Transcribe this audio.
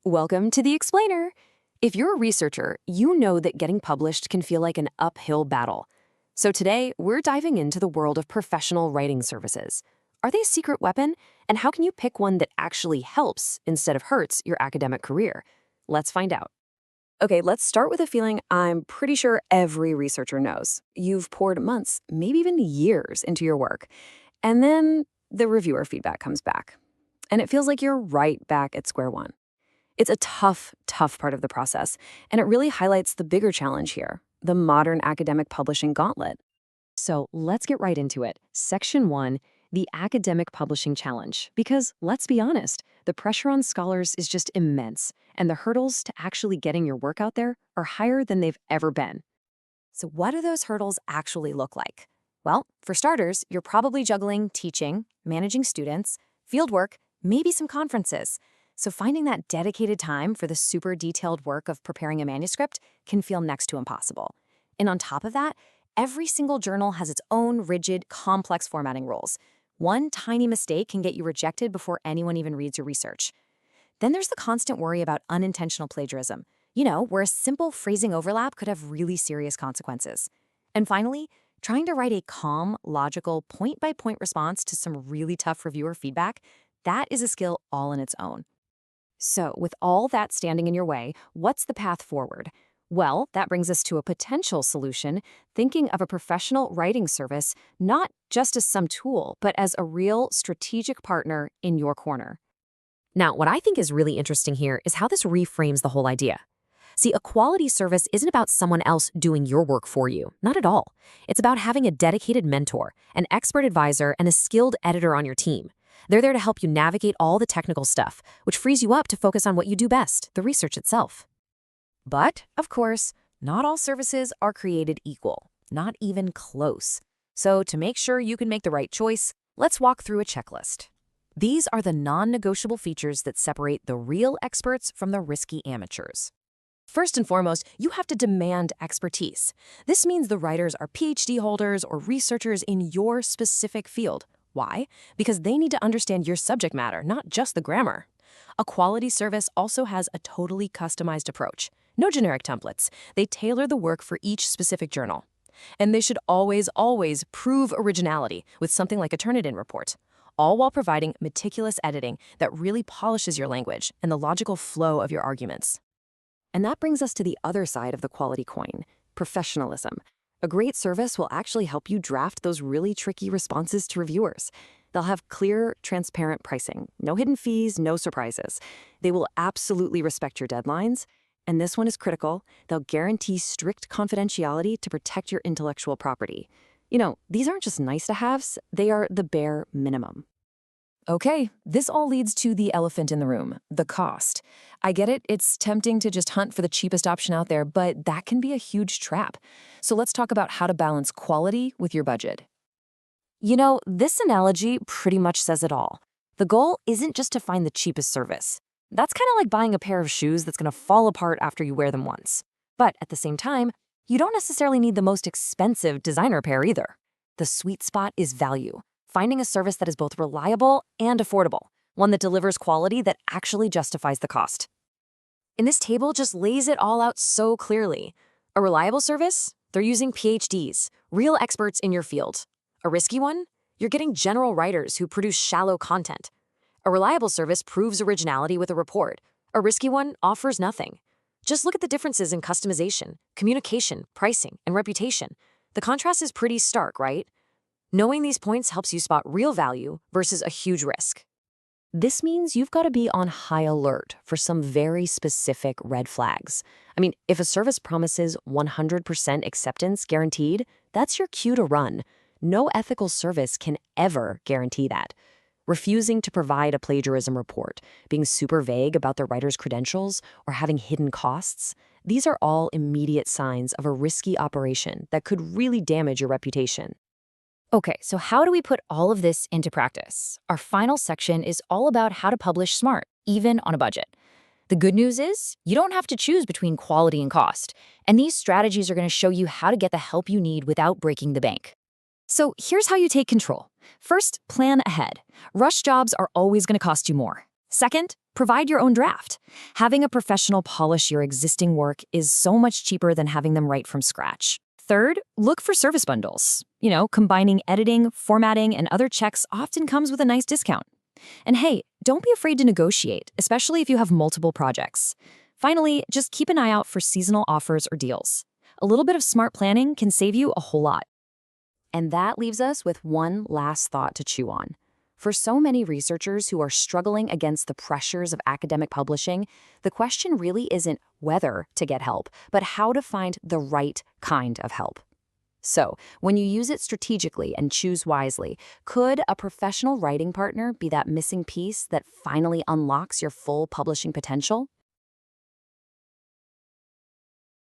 Welcome to the Explainer. If you're a researcher, you know that getting published can feel like an uphill battle. So today, we're diving into the world of professional writing services. Are they a secret weapon? And how can you pick one that actually helps instead of hurts your academic career? Let's find out. Okay, let's start with a feeling I'm pretty sure every researcher knows. You've poured months, maybe even years into your work. And then the reviewer feedback comes back. And it feels like you're right back at square one. It's a tough part of the process, and it really highlights the bigger challenge here, the modern academic publishing gauntlet. So let's get right into it. Section 1, the academic publishing challenge. Because let's be honest, the pressure on scholars is just immense, and the hurdles to actually getting your work out there are higher than they've ever been. So what do those hurdles actually look like? Well, for starters, you're probably juggling teaching, managing students, fieldwork, maybe some conferences. So finding that dedicated time for the super detailed work of preparing a manuscript can feel next to impossible. And on top of that, every single journal has its own rigid, complex formatting rules. One tiny mistake can get you rejected before anyone even reads your research. Then there's the constant worry about unintentional plagiarism, where a simple phrasing overlap could have really serious consequences. And finally, trying to write a calm, logical, point-by-point response to some really tough reviewer feedback, that is a skill all in its own. So, with all that standing in your way, what's the path forward? Well, that brings us to a potential solution, thinking of a professional writing service not just as some tool, but as a real strategic partner in your corner. Now, what I think is really interesting here is how this reframes the whole idea. See, a quality service isn't about someone else doing your work for you, not at all. It's about having a dedicated mentor, an expert advisor, and a skilled editor on your team. They're there to help you navigate all the technical stuff, which frees you up to focus on what you do best, the research itself. But, of course, not all services are created equal, not even close. So to make sure you can make the right choice, let's walk through a checklist. These are the non-negotiable features that separate the real experts from the risky amateurs. First and foremost, you have to demand expertise. This means the writers are PhD holders or researchers in your specific field. Why? Because they need to understand your subject matter, not just the grammar. A quality service also has a totally customized approach. No generic templates. They tailor the work for each specific journal. And they should always prove originality with something like a Turnitin report, all while providing meticulous editing that really polishes your language and the logical flow of your arguments. And that brings us to the other side of the quality coin, professionalism. A great service will actually help you draft those really tricky responses to reviewers. They'll have clear, transparent pricing, no hidden fees, no surprises. They will absolutely respect your deadlines. And this one is critical. They'll guarantee strict confidentiality to protect your intellectual property. These aren't just nice-to-haves, they are the bare minimum. Okay, this all leads to the elephant in the room, the cost. I get it, it's tempting to just hunt for the cheapest option out there, but that can be a huge trap. So let's talk about how to balance quality with your budget. This analogy pretty much says it all. The goal isn't just to find the cheapest service. That's kind of like buying a pair of shoes that's going to fall apart after you wear them once. But at the same time, you don't necessarily need the most expensive designer pair either. The sweet spot is value. Finding a service that is both reliable and affordable, one that delivers quality that actually justifies the cost. And this table just lays it all out so clearly. A reliable service? They're using PhDs, real experts in your field. A risky one? You're getting general writers who produce shallow content. A reliable service proves originality with a report. A risky one offers nothing. Just look at the differences in customization, communication, pricing, and reputation. The contrast is pretty stark, right? Knowing these points helps you spot real value versus a huge risk. This means you've got to be on high alert for some very specific red flags. If a service promises 100% acceptance guaranteed, that's your cue to run. No ethical service can ever guarantee that. Refusing to provide a plagiarism report, being super vague about the writer's credentials, or having hidden costs, these are all immediate signs of a risky operation that could really damage your reputation. Okay, so how do we put all of this into practice? Our final section is all about how to publish smart, even on a budget. The good news is, you don't have to choose between quality and cost, and these strategies are going to show you how to get the help you need without breaking the bank. So here's how you take control. First, plan ahead. Rush jobs are always going to cost you more. Second, provide your own draft. Having a professional polish your existing work is so much cheaper than having them write from scratch. Third, look for service bundles. Combining editing, formatting, and other checks often comes with a nice discount. And hey, don't be afraid to negotiate, especially if you have multiple projects. Finally, just keep an eye out for seasonal offers or deals. A little bit of smart planning can save you a whole lot. And that leaves us with one last thought to chew on. For so many researchers who are struggling against the pressures of academic publishing, the question really isn't whether to get help, but how to find the right kind of help. So, when you use it strategically and choose wisely, could a professional writing partner be that missing piece that finally unlocks your full publishing potential?